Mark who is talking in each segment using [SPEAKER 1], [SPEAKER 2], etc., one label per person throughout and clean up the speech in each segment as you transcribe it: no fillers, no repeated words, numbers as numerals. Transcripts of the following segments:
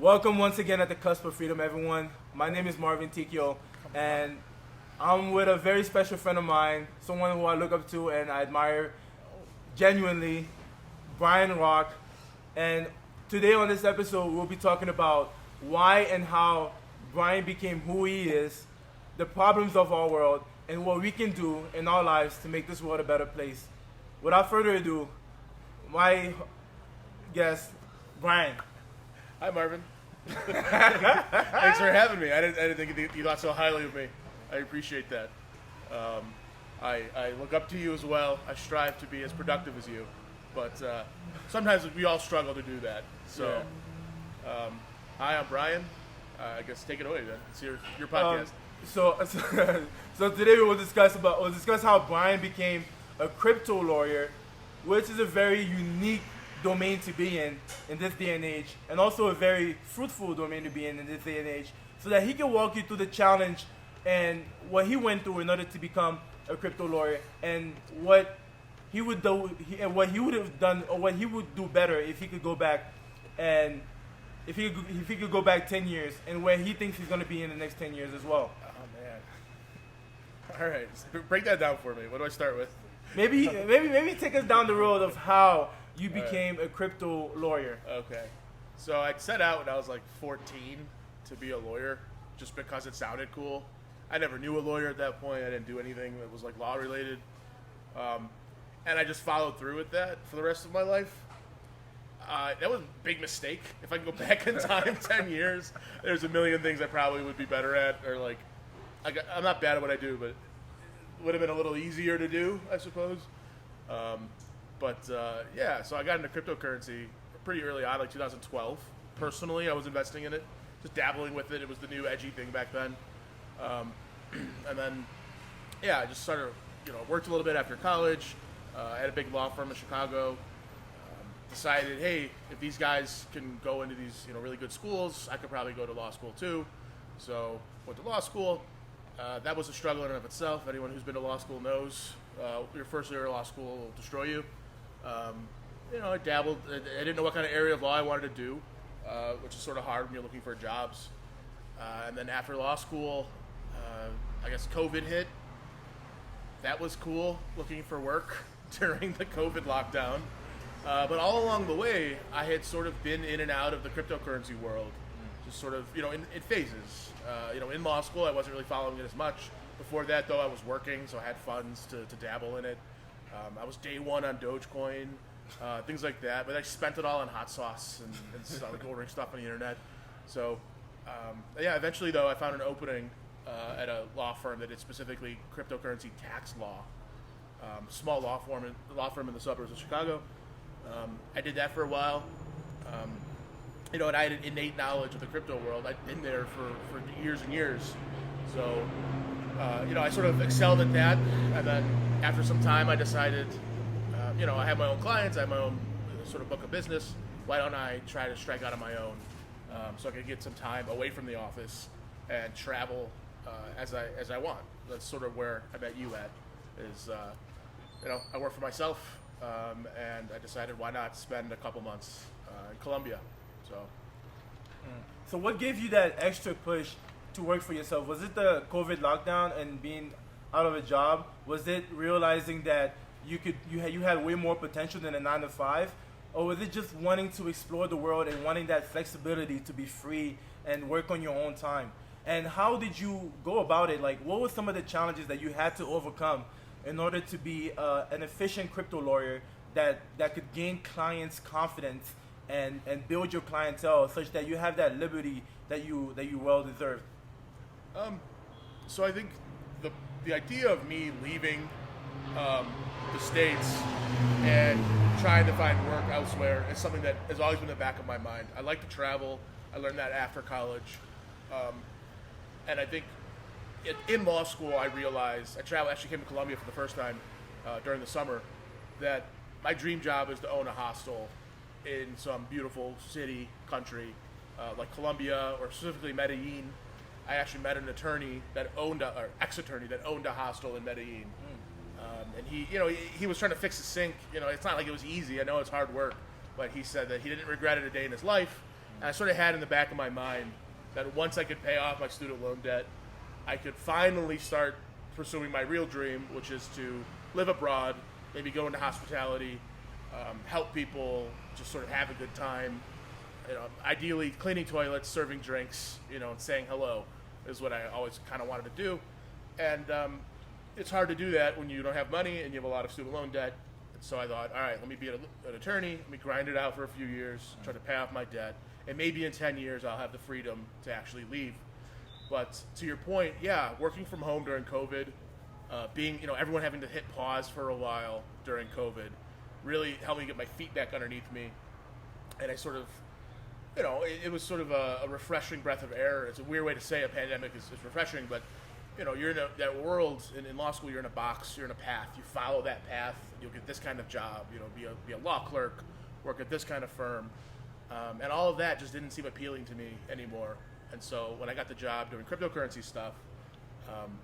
[SPEAKER 1] Welcome once again at the Cusp of Freedom, everyone. My name is Marvin Teo, and I'm with a very special friend of mine, someone who I look up to and I admire genuinely, Brian Rock. And today on this episode, we'll be talking about why and how Brian became who he is, the problems of our world, and what we can do in our lives to make this world a better place. Without further ado, my guest, Brian.
[SPEAKER 2] Hi, Marvin. Thanks for having me. I didn't think you thought so highly of me. I appreciate that. I look up to you as well. I strive to be as productive as you, but sometimes we all struggle to do that. So, hi, I'm Brian. I guess take it away then. It's your podcast.
[SPEAKER 1] So today we will discuss how Brian became a crypto lawyer, which is a very unique domain to be in this day and age, and also a very fruitful domain to be in this day and age, so that he can walk you through the challenge and what he went through in order to become a crypto lawyer, and what he would do, and what he would have done, or what he would do better if he could go back, and if he could go back 10 years, and where he thinks he's going to be in the next 10 years as well.
[SPEAKER 2] Oh man! All right, break that down for me. What do I start with?
[SPEAKER 1] Maybe take us down the road of how you became a crypto lawyer.
[SPEAKER 2] Okay. So I set out when I was like 14 to be a lawyer just because it sounded cool. I never knew a lawyer at that point. I didn't do anything that was like law related. And I just followed through with that for the rest of my life. That was a big mistake. If I could go back in time 10 years, there's a million things I probably would be better at. Or like, I'm not bad at what I do, but it would have been a little easier to do, I suppose. So I got into cryptocurrency pretty early on, like 2012. Personally, I was investing in it, just dabbling with it. It was the new edgy thing back then. And then, I just started, worked a little bit after college. I had a big law firm in Chicago. Decided, hey, if these guys can go into these, really good schools, I could probably go to law school too. So went to law school. That was a struggle in and of itself. Anyone who's been to law school knows your first year of law school will destroy you. I dabbled. I didn't know what kind of area of law I wanted to do, which is sort of hard when you're looking for jobs. And then after law school, I guess COVID hit. That was cool, looking for work during the COVID lockdown. But all along the way, I had sort of been in and out of the cryptocurrency world, just sort of, in phases. In law school, I wasn't really following it as much. Before that, though, I was working, so I had funds to dabble in it. I was day one on Dogecoin, things like that. But I spent it all on hot sauce and like ordering stuff on the internet. So, eventually, though, I found an opening at a law firm that did specifically cryptocurrency tax law. Small law firm in the suburbs of Chicago. I did that for a while. And I had an innate knowledge of the crypto world. I'd been there for years and years. So, I sort of excelled at that. And then after some time, I decided, I have my own clients. I have my own sort of book of business. Why don't I try to strike out on my own so I could get some time away from the office and travel as I want. That's sort of where I met you at. I work for myself. And I decided why not spend a couple months in Colombia.
[SPEAKER 1] So what gave you that extra push to work for yourself? Was it the COVID lockdown and being out of a job? Was it realizing that you had way more potential than a 9-to-5? Or was it just wanting to explore the world and wanting that flexibility to be free and work on your own time? And how did you go about it? Like, what were some of the challenges that you had to overcome in order to be an efficient crypto lawyer that could gain clients' confidence and build your clientele such that you have that liberty that you well deserve?
[SPEAKER 2] So I think the idea of me leaving the States and trying to find work elsewhere is something that has always been in the back of my mind. I like to travel. I learned that after college. And I think in law school, I realized, actually came to Colombia for the first time during the summer, that my dream job is to own a hostel in some beautiful city, country, like Colombia, or specifically Medellin. I actually met an attorney that owned ex-attorney that owned a hostel in Medellin. And he was trying to fix the sink. It's not like it was easy. I know it's hard work, but he said that he didn't regret it a day in his life. And I sort of had in the back of my mind that once I could pay off my student loan debt, I could finally start pursuing my real dream, which is to live abroad, maybe go into hospitality, help people, just sort of have a good time. You know, ideally cleaning toilets, serving drinks, you know, and saying hello is what I always kind of wanted to do. And it's hard to do that when you don't have money and you have a lot of student loan debt. And so I thought, all right, let me be an attorney, let me grind it out for a few years, try to pay off my debt, and maybe in 10 years I'll have the freedom to actually leave. But to your point, yeah, working from home during COVID, being, you know, everyone having to hit pause for a while during COVID, really helped me get my feet back underneath me. And I sort of, you know, it was sort of a refreshing breath of air. It's a weird way to say a pandemic is refreshing, but, you know, you're in that world, in law school, you're in a box, you're in a path. You follow that path, you'll get this kind of job, you know, be a law clerk, work at this kind of firm. And all of that just didn't seem appealing to me anymore. And so when I got the job doing cryptocurrency stuff,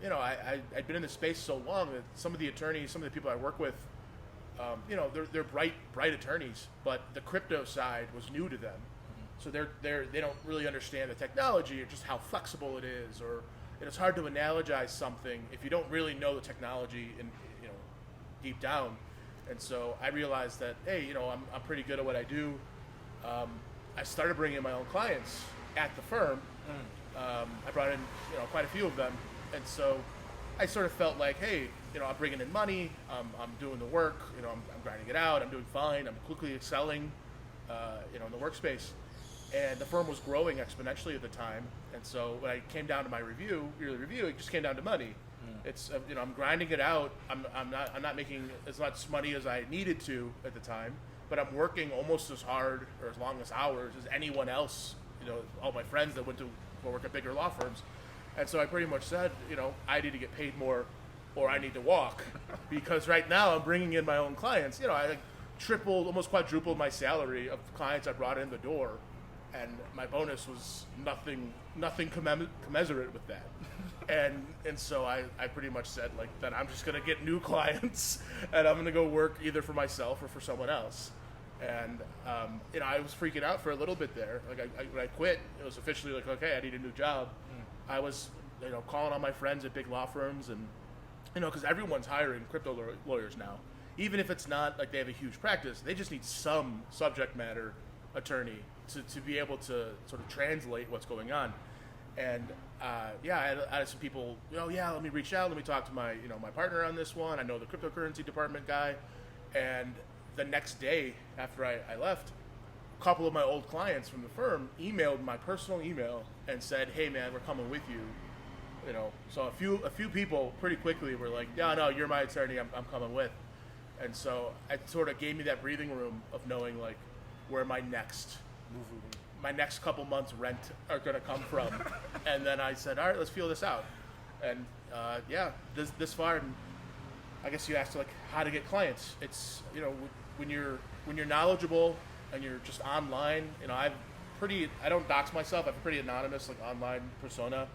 [SPEAKER 2] you know, I'd been in this space so long that some of the attorneys, some of the people I work with, you know, they're bright attorneys, but the crypto side was new to them. So they don't really understand the technology or just how flexible it is, or it's hard to analogize something if you don't really know the technology and, you know, deep down. And so I realized that, hey, you know, I'm pretty good at what I do. I started bringing in my own clients at the firm. I brought in, you know, quite a few of them, and so I sort of felt like, hey, you know, I'm bringing in money, I'm doing the work, you know, I'm grinding it out, I'm doing fine, I'm quickly excelling, you know, in the workspace. And the firm was growing exponentially at the time, and so when I came down to my yearly review, it just came down to money. It's, you know, I'm grinding it out. I'm not making as much money as I needed to at the time, but I'm working almost as hard or as long as hours as anyone else. You know, all my friends that went to work at bigger law firms, and so I pretty much said, you know, I need to get paid more, or I need to walk, because right now I'm bringing in my own clients. You know, I tripled, almost quadrupled my salary of clients I brought in the door. And my bonus was nothing commensurate with that. And so I pretty much said, like, that I'm just going to get new clients and I'm going to go work either for myself or for someone else. And, you know, I was freaking out for a little bit there. Like, when I quit, it was officially like, okay, I need a new job. I was, you know, calling on my friends at big law firms, and, you know, because everyone's hiring crypto lawyers now. Even if it's not like they have a huge practice, they just need some subject matter attorney to be able to sort of translate what's going on. And yeah, I had some people, you know, yeah, let me reach out, let me talk to my, you know, my partner on this one. I know the cryptocurrency department guy. And the next day after I left, a couple of my old clients from the firm emailed my personal email and said, hey man, we're coming with you. You know, so a few people pretty quickly were like, yeah, no, you're my attorney, I'm coming with. And so it sort of gave me that breathing room of knowing, like, where my next couple months rent are going to come from. And then I said, all right, let's feel this out. And yeah, this far, and I guess you asked, like, how to get clients. It's, you know, when you're knowledgeable and you're just online, you know, I don't dox myself. I have a pretty anonymous, like, online persona.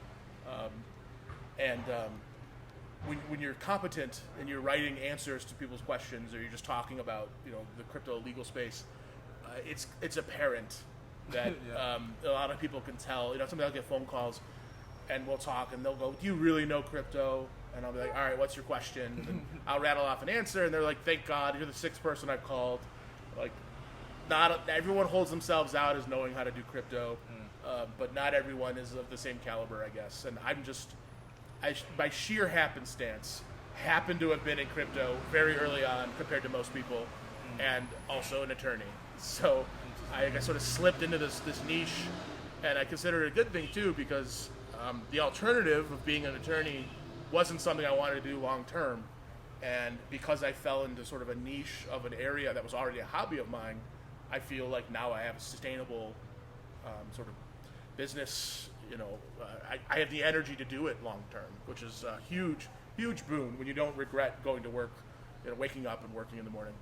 [SPEAKER 2] When you're competent and you're writing answers to people's questions, or you're just talking about, you know, the crypto legal space, it's apparent that yeah. A lot of people can tell. You know, sometimes I'll get phone calls, and we'll talk, and they'll go, "Do you really know crypto?" And I'll be like, "All right, what's your question?" And I'll rattle off an answer, and they're like, "Thank God, you're the sixth person I've called." Like, not everyone holds themselves out as knowing how to do crypto, but not everyone is of the same caliber, I guess. And I'm just, by sheer happenstance, happen to have been in crypto very early on compared to most people, and also an attorney. So I sort of slipped into this niche, and I consider it a good thing too, because the alternative of being an attorney wasn't something I wanted to do long term, and because I fell into sort of a niche of an area that was already a hobby of mine, I feel like now I have a sustainable sort of business. You know, I have the energy to do it long term, which is a huge boon when you don't regret going to work, you know, waking up and working in the morning.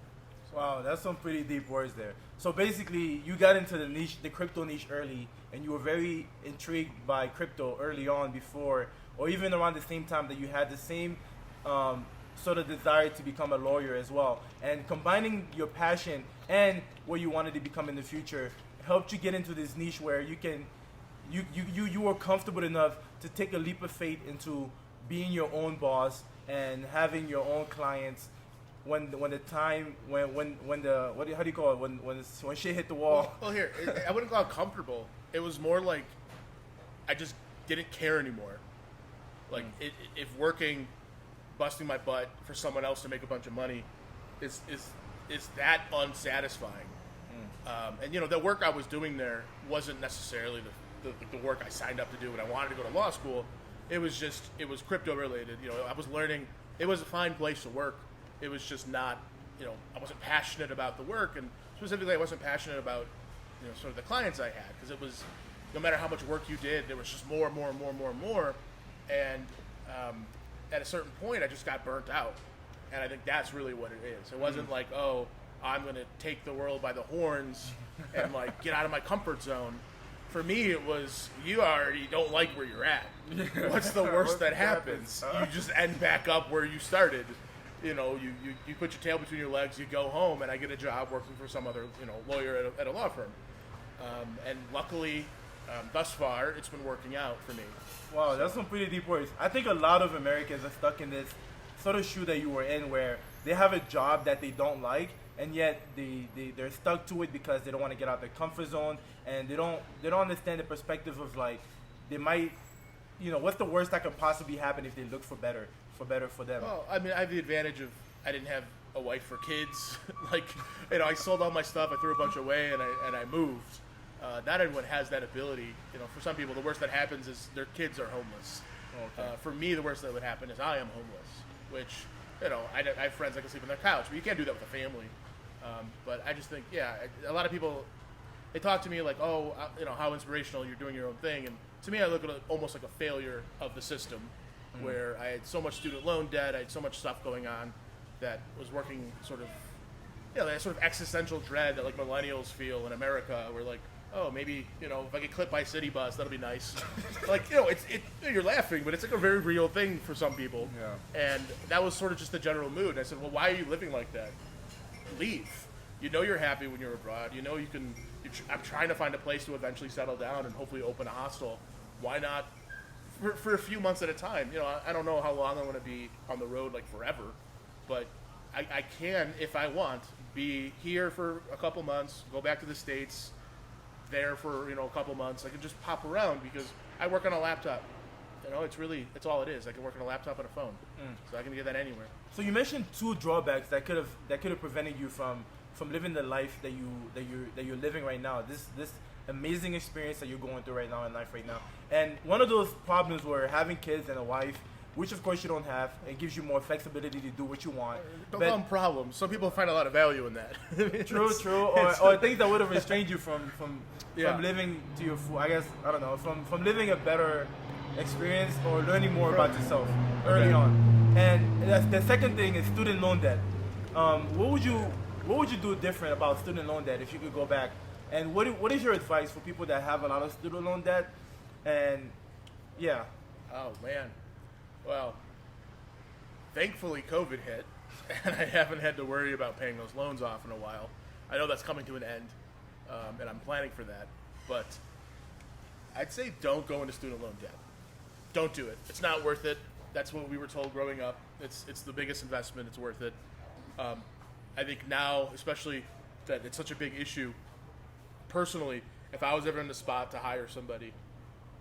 [SPEAKER 1] Wow, that's some pretty deep words there. So basically, you got into the niche, the crypto niche early, and you were very intrigued by crypto early on before, or even around the same time that you had the same sort of desire to become a lawyer as well. And combining your passion and what you wanted to become in the future helped you get into this niche where you were comfortable enough to take a leap of faith into being your own boss and having your own clients when the time when the how do you call it when shit hit the wall?
[SPEAKER 2] Well, here, I wouldn't call it comfortable. It was more like I just didn't care anymore. Like if working, busting my butt for someone else to make a bunch of money is that unsatisfying. And the work I was doing there wasn't necessarily the work I signed up to do when I wanted to go to law school. It was crypto related. I was learning. It was a fine place to work. It was just not, I wasn't passionate about the work, and specifically I wasn't passionate about, sort of the clients I had, because it was, no matter how much work you did, there was just more, and at a certain point I just got burnt out, and I think that's really what it is. It wasn't like, oh, I'm going to take the world by the horns and like get out of my comfort zone. For me, it was, you already don't like where you're at. What's the worst that happens? You just end back up where you started. You put your tail between your legs, you go home, and I get a job working for some other, lawyer at a law firm. And luckily, thus far, it's been working out for me.
[SPEAKER 1] Wow, that's some pretty deep words. I think a lot of Americans are stuck in this sort of shoe that you were in, where they have a job that they don't like, and yet they're stuck to it because they don't want to get out their comfort zone, and they don't understand the perspective of, like, they might, what's the worst that could possibly happen if they look for better for them.
[SPEAKER 2] Well, I mean, I have the advantage of I didn't have a wife or kids. Like, I sold all my stuff, I threw a bunch away, and I moved. Not everyone has that ability. For some people, the worst that happens is their kids are homeless. Okay. For me, the worst that would happen is I am homeless, which, I have friends that can sleep on their couch, but you can't do that with a family. But I just think, a lot of people, they talk to me like, oh, how inspirational, you're doing your own thing. And to me, I look at it almost like a failure of the system, where I had so much student loan debt, I had so much stuff going on that was working sort of, that sort of existential dread that like millennials feel in America. We're like, oh, maybe, if I get clipped by a city bus, that'll be nice. Like, you're laughing, but it's like a very real thing for some people. Yeah. And that was sort of just the general mood. And I said, well, why are you living like that? Leave. You're happy when you're abroad. I'm trying to find a place to eventually settle down and hopefully open a hostel. Why not? For a few months at a time. I don't know how long I want to be on the road, like forever, but I can, if I want, be here for a couple months, go back to the States, there for, a couple months. I can just pop around because I work on a laptop. It's all it is. I can work on a laptop and a phone, so I can get that anywhere.
[SPEAKER 1] So you mentioned two drawbacks that could have prevented you from living the life that you're living right now. This amazing experience that you're going through right now in life right now. And one of those problems were having kids and a wife, which of course you don't have. It gives you more flexibility to do what you want.
[SPEAKER 2] Don't call them problems. Some people find a lot of value in that.
[SPEAKER 1] True. Or things that would have restrained you from living to your full, I guess, I don't know, from living a better experience or learning more about yourself early on. And the second thing is student loan debt. What would you do different about student loan debt if you could go back? And what is your advice for people that have a lot of student loan debt? And yeah.
[SPEAKER 2] Oh man. Well, thankfully COVID hit, and I haven't had to worry about paying those loans off in a while. I know that's coming to an end, and I'm planning for that. But I'd say don't go into student loan debt. Don't do it. It's not worth it. That's what we were told growing up. It's the biggest investment. It's worth it. I think now, especially that it's such a big issue, personally, if I was ever in the spot to hire somebody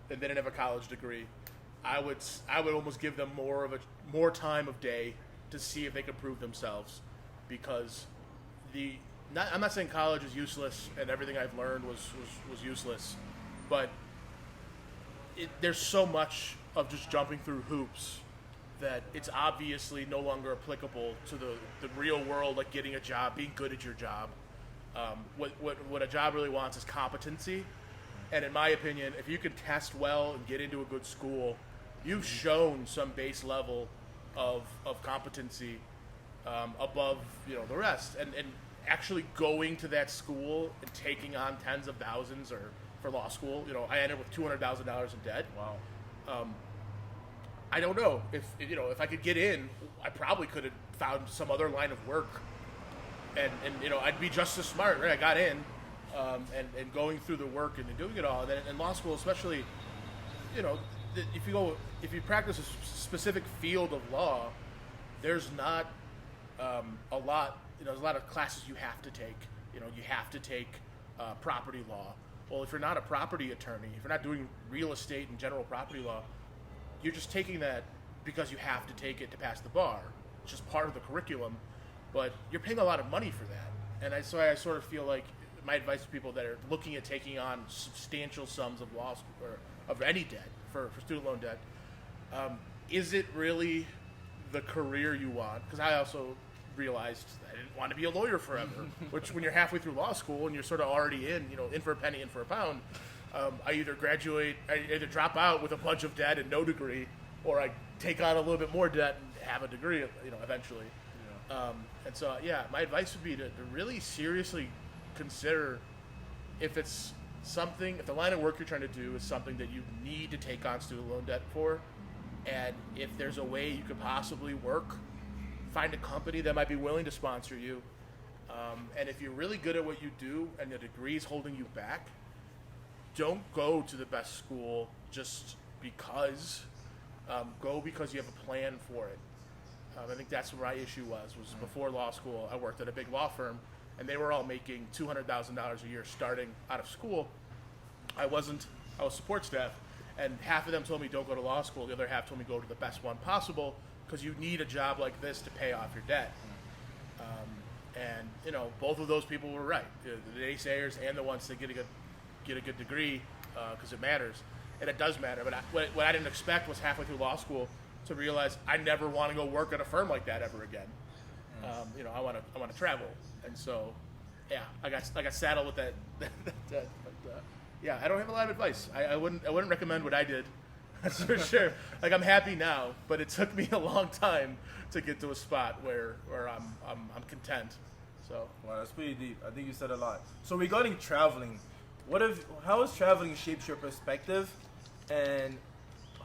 [SPEAKER 2] and they didn't have a college degree, I would almost give them more time of day to see if they could prove themselves, because I'm not saying college is useless and everything I've learned was useless, but there's so much of just jumping through hoops that it's obviously no longer applicable to the real world, like getting a job, being good at your job. What a job really wants is competency. And in my opinion, if you can test well and get into a good school, you've shown some base level of competency above the rest. And actually going to that school and taking on tens of thousands, or for law school, I ended with $200,000 in debt.
[SPEAKER 1] Wow.
[SPEAKER 2] I don't know if I could get in, I probably could have found some other line of work, and I'd be just as smart, right? I got in, and going through the work and doing it all. And then in law school, especially, if you practice a specific field of law, there's not a lot. There's a lot of classes you have to take. You have to take property law. Well, if you're not a property attorney, if you're not doing real estate and general property law, you're just taking that because you have to take it to pass the bar. It's just part of the curriculum, but you're paying a lot of money for that. And so I sort of feel like my advice to people that are looking at taking on substantial sums of law school, or of any debt for student loan debt, is it really the career you want? Because I also realized I didn't want to be a lawyer forever, which when you're halfway through law school and you're sort of already in for a penny, in for a pound, I either drop out with a bunch of debt and no degree, or I take on a little bit more debt and have a degree, eventually. Yeah. And so, my advice would be to really seriously consider if the line of work you're trying to do is something that you need to take on student loan debt for, and if there's a way you could possibly work, find a company that might be willing to sponsor you. And if you're really good at what you do and the degree is holding you back, don't go to the best school just because. Go because you have a plan for it. I think that's what my issue was before law school, I worked at a big law firm, and they were all making $200,000 a year starting out of school. I was support staff, and half of them told me don't go to law school, the other half told me go to the best one possible, because you need a job like this to pay off your debt. And both of those people were right. The naysayers and the ones that get a good degree, because it matters, and it does matter. But what I didn't expect was halfway through law school to realize I never want to go work at a firm like that ever again. I want to travel, and so I got saddled with that. But, I don't have a lot of advice. I wouldn't recommend what I did. That's for sure. Like, I'm happy now, but it took me a long time to get to a spot where I'm content. So,
[SPEAKER 1] wow, that's pretty deep. I think you said a lot. So regarding traveling, how has traveling shaped your perspective, and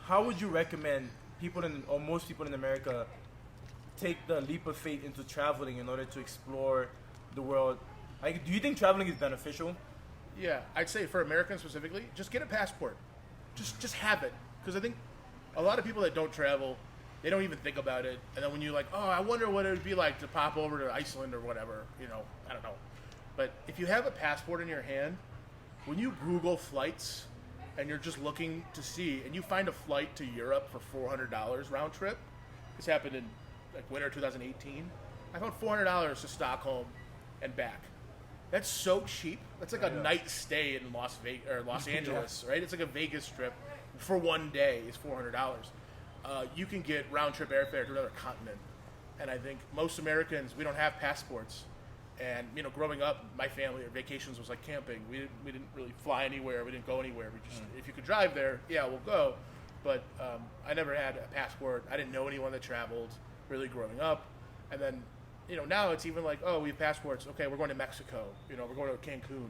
[SPEAKER 1] how would you recommend most people in America take the leap of faith into traveling in order to explore the world? Like, do you think traveling is beneficial?
[SPEAKER 2] Yeah, I'd say for Americans specifically, just get a passport. Just have it. Because I think a lot of people that don't travel, they don't even think about it. And then when you're like, oh, I wonder what it would be like to pop over to Iceland or whatever, I don't know. But if you have a passport in your hand, when you Google flights and you're just looking to see, and you find a flight to Europe for $400 round trip, this happened in winter 2018, I found $400 to Stockholm and back. That's so cheap. That's like a night stay in Los Angeles, right? It's like a Vegas trip for one day is $400. You can get round trip airfare to another continent. And I think most Americans, we don't have passports. And growing up, my family, vacations was like camping. We didn't really fly anywhere. We didn't go anywhere. We just if you could drive there, we'll go. But I never had a passport. I didn't know anyone that traveled really growing up. And then now it's even like, oh, we have passports. Okay, we're going to Mexico. We're going to Cancun.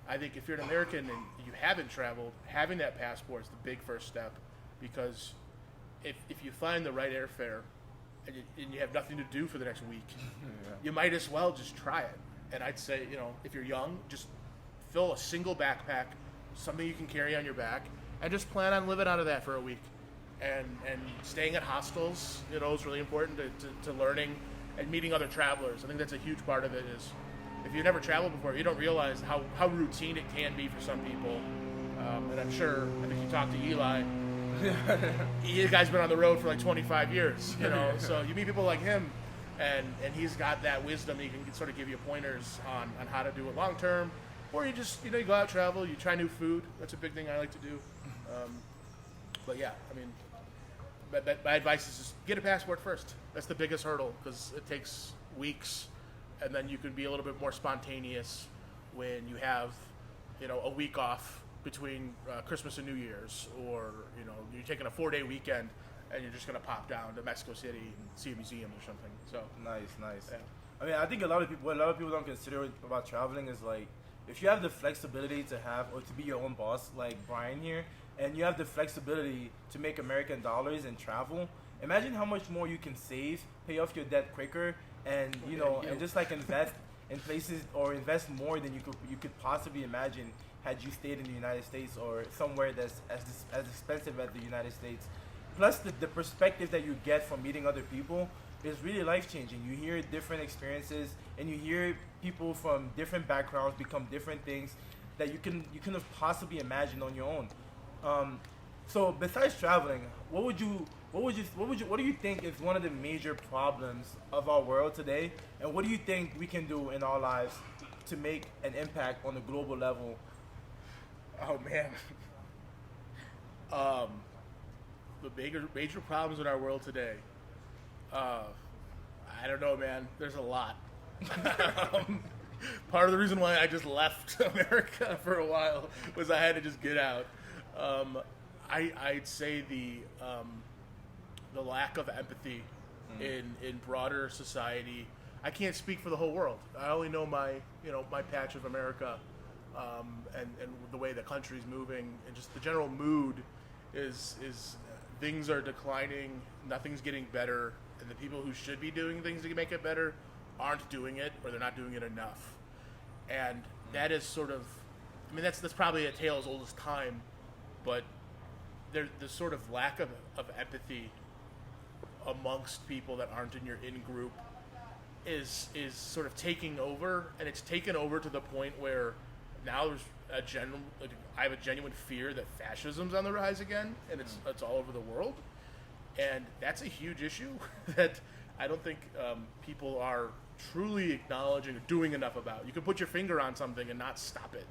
[SPEAKER 2] I think if you're an American and you haven't traveled, having that passport is the big first step, because if you find the right airfare and you have nothing to do for the next week, you might as well just try it. And I'd say, if you're young, just fill a single backpack, something you can carry on your back, and just plan on living out of that for a week. And staying at hostels, is really important to learning and meeting other travelers. I think that's a huge part of it. Is if you've never traveled before, you don't realize how routine it can be for some people. And I think you talked to Eli. The guy's been on the road for like 25 years, so you meet people like him, and he's got that wisdom. He can sort of give you pointers on how to do it long term, or you just you go out, travel, you try new food. That's a big thing I like to do. But my advice is just get a passport first. That's the biggest hurdle, because it takes weeks, and then you can be a little bit more spontaneous when you have a week off between Christmas and New Year's, or you're taking a 4-day weekend and you're just gonna pop down to Mexico City and see a museum or something. So
[SPEAKER 1] nice. Yeah. I think what a lot of people don't consider about traveling is, like, if you have the flexibility to have or to be your own boss, like Brian here, and you have the flexibility to make American dollars and travel, imagine how much more you can save, pay off your debt quicker, and and just like invest in places, or invest more than you could possibly imagine had you stayed in the United States or somewhere that's as expensive as the United States. Plus, the perspective that you get from meeting other people is really life changing. You hear different experiences, and you hear people from different backgrounds become different things that you couldn't have possibly imagined on your own. So besides traveling, what do you think is one of the major problems of our world today, and what do you think we can do in our lives to make an impact on the global level?
[SPEAKER 2] Oh man. The major problems in our world today. I don't know, man. There's a lot. Part of the reason why I just left America for a while was I had to just get out. I'd say the lack of empathy in broader society. I can't speak for the whole world. I only know my patch of America, and the way the country's moving, and just the general mood is things are declining, nothing's getting better, and the people who should be doing things to make it better aren't doing it, or they're not doing it enough. And that is sort of, I mean, that's probably a tale as old as time, but there's sort of lack of empathy amongst people that aren't in your in-group is sort of taking over, and it's taken over to the point where now there's I have a genuine fear that fascism's on the rise again, and it's all over the world, and that's a huge issue that I don't think people are truly acknowledging or doing enough about. You can put your finger on something and not stop it.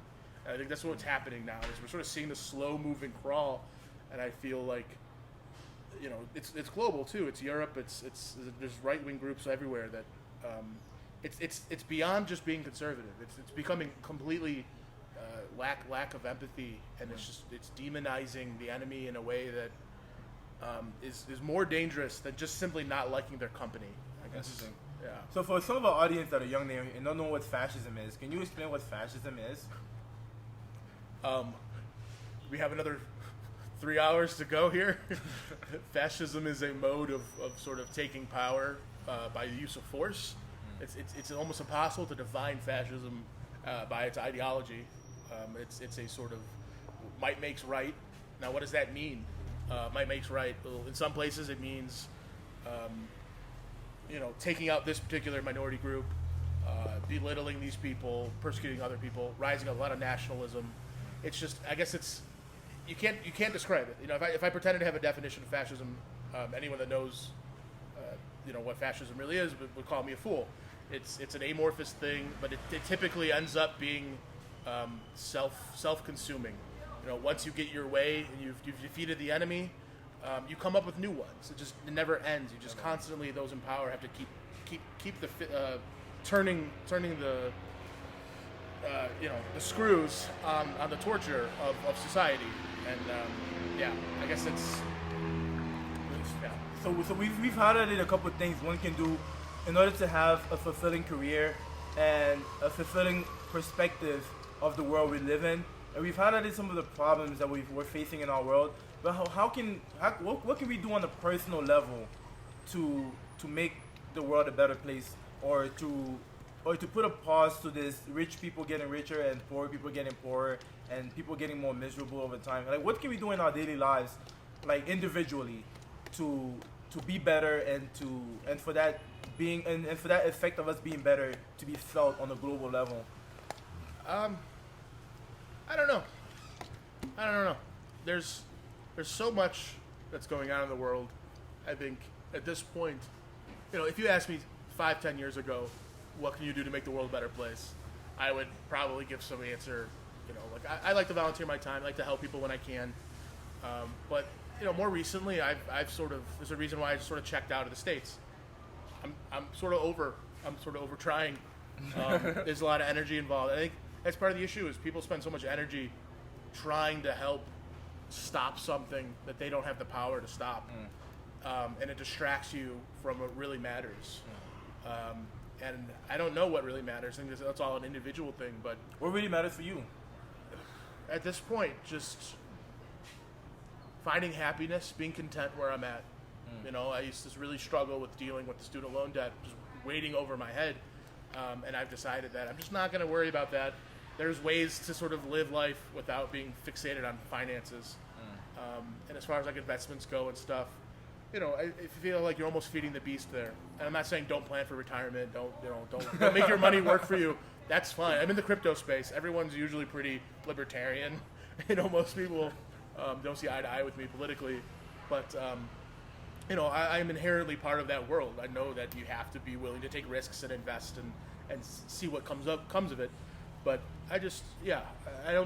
[SPEAKER 2] And I think that's what's happening now, is we're sort of seeing the slow-moving crawl, and I feel like, it's global too. It's Europe. There's right-wing groups everywhere that it's beyond just being conservative. It's becoming completely lack of empathy, and it's demonizing the enemy in a way that is more dangerous than just simply not liking their company, I guess.
[SPEAKER 1] Interesting.
[SPEAKER 2] Yeah.
[SPEAKER 1] So for some of our audience that are young and don't know what fascism is, can you explain what fascism is?
[SPEAKER 2] We have another 3 hours to go here. Fascism is a mode of sort of taking power by the use of force. It's almost impossible to define fascism by its ideology. It's a sort of might makes right. Now, what does that mean? Might makes right. Well, in some places, it means taking out this particular minority group, belittling these people, persecuting other people, rising up a lot of nationalism. It's just, I guess you can't describe it. If I pretended to have a definition of fascism, anyone that knows what fascism really is would call me a fool. It's an amorphous thing, but it typically ends up being self-consuming. Once you get your way and you've defeated the enemy, you come up with new ones. It never ends. You just constantly, those in power have to keep the turning the the screws on the torture of society. And I guess it's yeah.
[SPEAKER 1] So we've highlighted a couple of things one can do in order to have a fulfilling career and a fulfilling perspective of the world we live in. And we've highlighted some of the problems that we're facing in our world. But what can we do on a personal level to make the world a better place, or to put a pause to this rich people getting richer and poor people getting poorer and people getting more miserable over time? Like, what can we do in our daily lives, like individually, to be better and for that effect of us being better to be felt on a global level?
[SPEAKER 2] I don't know. There's so much that's going on in the world. I think at this point, if you asked me 5-10 years ago, what can you do to make the world a better place, I would probably give some answer. I like to volunteer my time. I like to help people when I can. But more recently, I've sort of, there's a reason why I sort of checked out of the States. I'm sort of over trying. There's a lot of energy involved. I think that's part of the issue, is people spend so much energy trying to help stop something that they don't have the power to stop. And it distracts you from what really matters. And I don't know what really matters. I think that's all an individual thing. But
[SPEAKER 1] what really matters for you?
[SPEAKER 2] At this point, just finding happiness, being content where I'm at. I used to really struggle with dealing with the student loan debt, just waiting over my head. And I've decided that I'm just not going to worry about that. There's ways to sort of live life without being fixated on finances. And as far as like investments go and stuff, you know, if you feel like you're almost feeding the beast there, and I'm not saying don't plan for retirement, don't make your money work for you. That's fine. I'm in the crypto space. Everyone's usually pretty libertarian. You know, most people don't see eye to eye with me politically, but you know, I'm inherently part of that world. I know that you have to be willing to take risks and invest and see what comes of it. But I just, I'd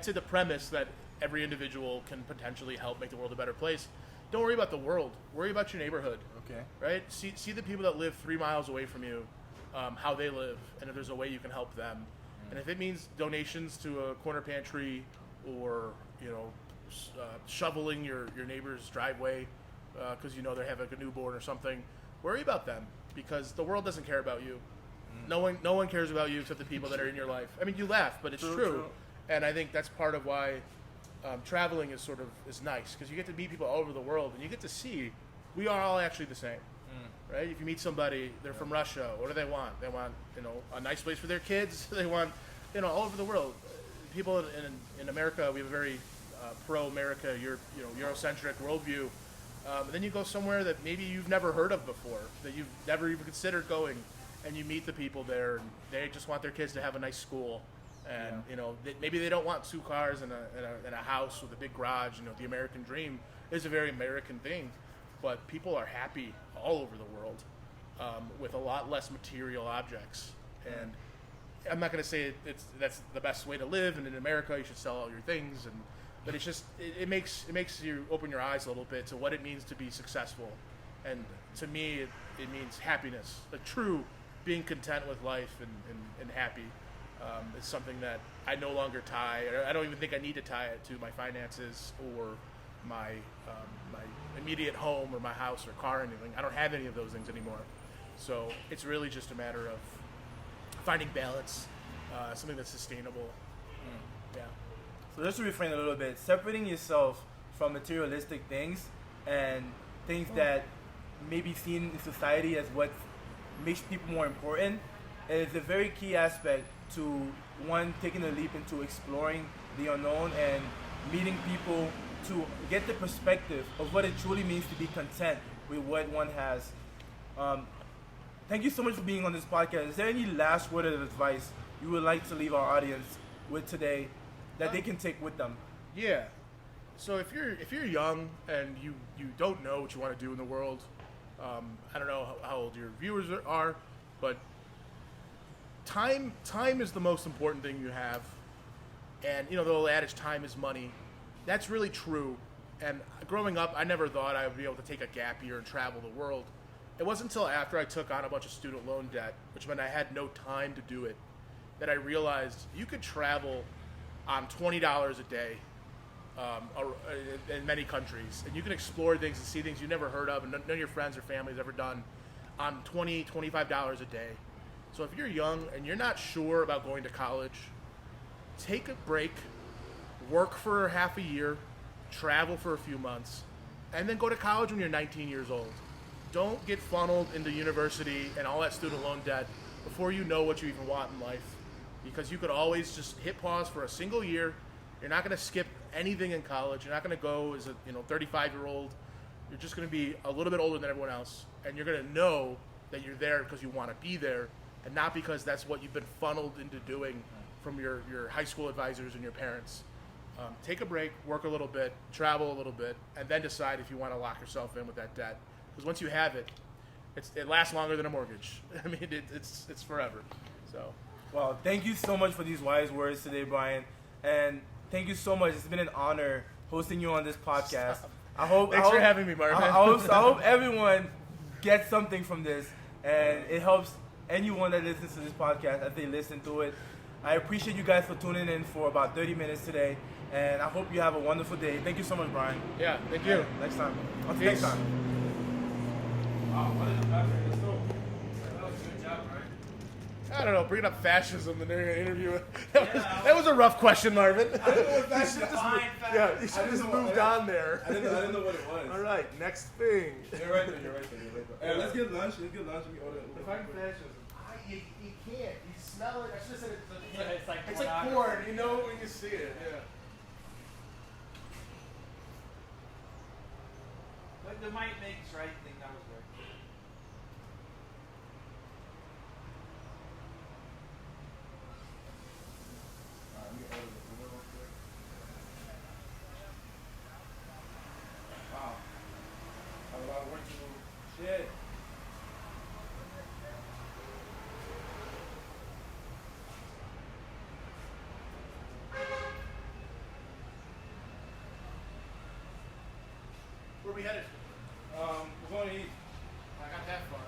[SPEAKER 2] say the premise that every individual can potentially help make the world a better place. Don't worry about the world. Worry about your neighborhood.
[SPEAKER 1] Okay.
[SPEAKER 2] Right? See the people that live 3 miles away from you, how they live, and if there's a way you can help them. And if it means donations to a corner pantry or, you know, shoveling your neighbor's driveway because you know they have like a newborn or something, worry about them because the world doesn't care about you. No one cares about you except the people that are in your life. I mean, you laugh, but it's true. And I think that's part of why traveling is nice because you get to meet people all over the world and you get to see we are all actually the same. Right? If you meet somebody, they're from Russia. What do they want? They want, you know, a nice place for their kids. They want, you know, all over the world. People in America, we have a very pro-America, Eurocentric worldview. And then you go somewhere that maybe you've never heard of before, that you've never even considered going, and you meet the people there, and they just want their kids to have a nice school. And you know, maybe they don't want 2 cars and a house with a big garage. You know, the American dream is a very American thing. But people are happy all over the world with a lot less material objects. And I'm not going to say that's the best way to live. And in America, you should sell all your things. But it's just it makes you open your eyes a little bit to what it means to be successful. And to me, it means happiness, a true being content with life and happy. It's something that I no longer tie. I don't even think I need to tie it to my finances or my immediate home or my house or car or anything. I don't have any of those things anymore. So it's really just a matter of finding balance, something that's sustainable. Yeah.
[SPEAKER 1] So just to reframe a little bit, separating yourself from materialistic things and things that may be seen in society as what makes people more important is a very key aspect to one, taking a leap into exploring the unknown and meeting people to get the perspective of what it truly means to be content with what one has. Thank you so much for being on this podcast. Is there any last word of advice you would like to leave our audience with today that they can take with them?
[SPEAKER 2] Yeah. So if you're young and you don't know what you want to do in the world, I don't know how old your viewers are, but time is the most important thing you have. And you know the old adage, time is money. That's really true. And growing up, I never thought I would be able to take a gap year and travel the world. It wasn't until after I took on a bunch of student loan debt, which meant I had no time to do it, that I realized you could travel on $20 a day in many countries. And you can explore things and see things you never heard of and none of your friends or family has ever done on $20, $25 a day. So if you're young and you're not sure about going to college, take a break, work for half a year, travel for a few months, and then go to college when you're 19 years old. Don't get funneled into university and all that student loan debt before you know what you even want in life, because you could always just hit pause for a single year. You're not going to skip anything in college. You're not going to go as a 35-year-old. You're just going to be a little bit older than everyone else, and you're going to know that you're there because you want to be there and not because that's what you've been funneled into doing from your high school advisors and your parents. Take a break, work a little bit, travel a little bit, and then decide if you want to lock yourself in with that debt. Because once you have it, it lasts longer than a mortgage. I mean, it's forever. So,
[SPEAKER 1] well, thank you so much for these wise words today, Brian, and thank you so much. It's been an honor hosting you on this podcast.
[SPEAKER 2] Thanks for having me, Marvin.
[SPEAKER 1] I hope everyone gets something from this, and it helps anyone that listens to this podcast as they listen to it. I appreciate you guys for tuning in for about 30 minutes today, and I hope you have a wonderful day. Thank you so much, Brian.
[SPEAKER 2] Yeah, thank you.
[SPEAKER 1] Next time.
[SPEAKER 2] Until next time.
[SPEAKER 1] Wow, what is that? That was a good job, Brian.
[SPEAKER 2] I don't know, bringing up fascism in an interview. That was a rough question, Marvin.
[SPEAKER 1] I don't know what fascism is.
[SPEAKER 2] Yeah, you should have just moved on there.
[SPEAKER 1] I didn't know what it was.
[SPEAKER 2] All right, next thing.
[SPEAKER 1] You're right there. Hey, let's get lunch. Let me order.
[SPEAKER 2] Define fascism. you can't. You smell it. I should have said
[SPEAKER 3] It's like
[SPEAKER 2] it's like
[SPEAKER 3] pornography.
[SPEAKER 2] porn. You know when you see it. Yeah.
[SPEAKER 3] But the might makes right thing that was right.
[SPEAKER 1] Alright, let me order the Uber real quick. Wow. I have a lot of work to do. Shit.
[SPEAKER 2] Where we headed?
[SPEAKER 1] We're going to eat.
[SPEAKER 2] I got that far.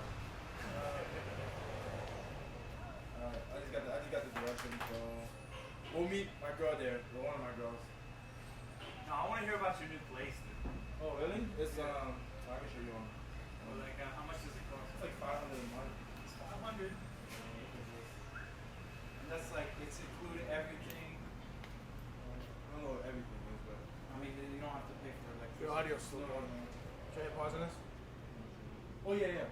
[SPEAKER 1] Alright, I just got the directions, so we'll meet my girl there, or one of my girls.
[SPEAKER 3] No, I want to hear about your new place, dude.
[SPEAKER 1] Oh really? It's I can show you on.
[SPEAKER 3] Well, like, how much does it cost?
[SPEAKER 1] It's like 500 a month.
[SPEAKER 3] It's 500. And that's like, it's included everything.
[SPEAKER 1] I don't know what everything is, but
[SPEAKER 3] I mean, you don't have to pay for electricity.
[SPEAKER 2] Your audio's still going. Can I hit pause on this?
[SPEAKER 1] oh yeah.